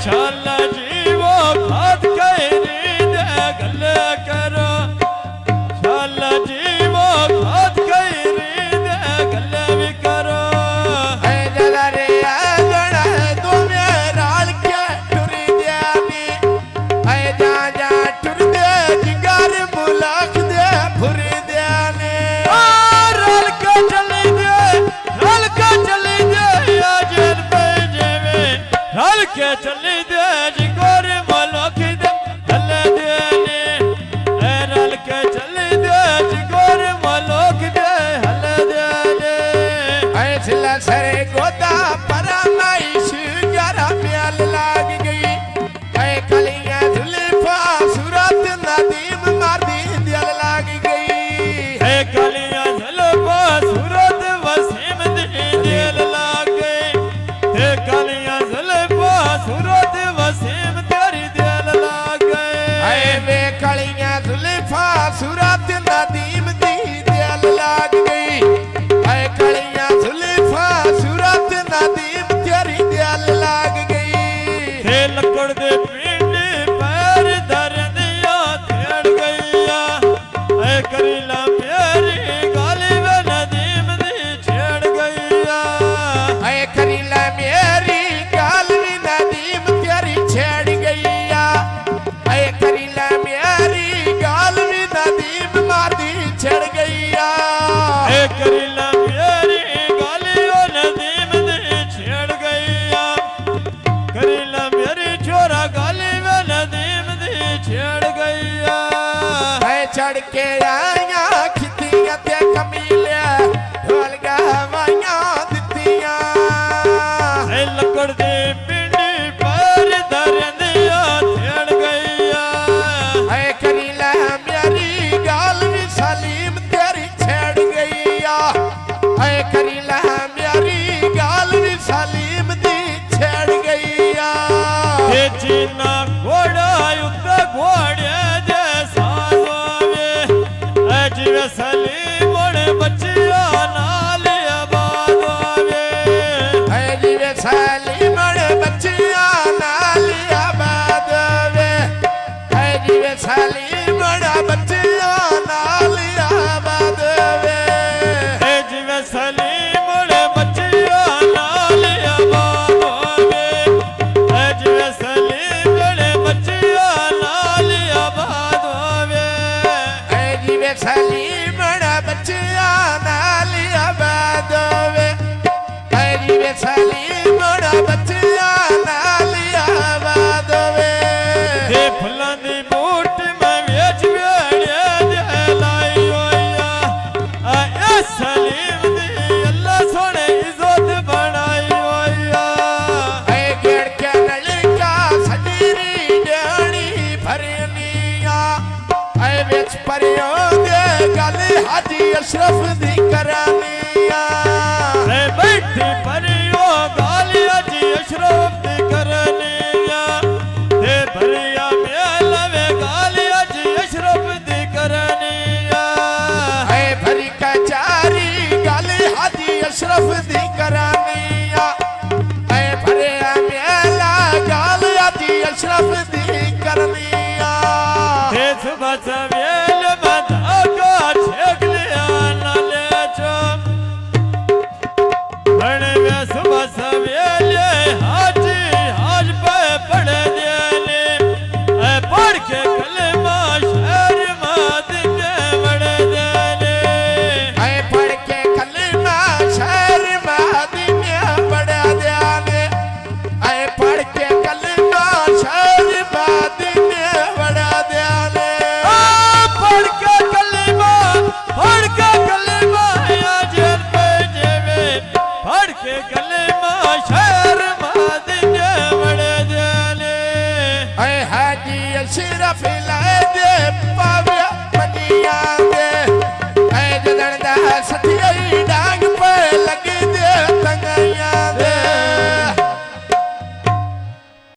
शाला जी वो खाद के आया खितियां ते कमीले ढोल गवाइयां दित्तियां लकड़ दे पिंडी पर धर दिया छेड़ गईया करी ले मेरी गाल भी सलीम तेरी छेड़ गईया करी ले मेरी गाल भी सलीम दी छेड़ गईया चीना घोड़ा युद्ध घोड़े जैसा होवे जिवे सलीम बड़े बच्चिया नाल आबाद होवे जिवे सलीम बड़े बच्चिया नाल आबाद होवे जिवे सलीम बड़ा बच्चिया नाल आबाद होवे जिवे सलीम बड़े बच्चिया नाल आबाद होवे जिवे सलीम बड़े बच्चिया नाल आबाद होवे जिवे सलीम बड़ा बच्चिया नाल आबाद होवे जिवे सलीम बड़ा बच्चिया नाल आबाद होवे फुलां दी बूट मैं वेच वेड़े दे लाई होया ए सलीम दी अल्लाह सोने इज्जत बनाई होया गेड़ के नलका सजीरी डेणी भरनिया वेच परियो दे गल हाजी अशरफ दी करानिया बैठी परियो गाली अजी अशरफ दी करनिया ते भरिया मेलवे गाली अजी अशरफ दी करनिया भरी कचारी गल हाजी अशरफ दी करानिया भरिया मेला गल हाजी अशरफ दी करनिया सुबह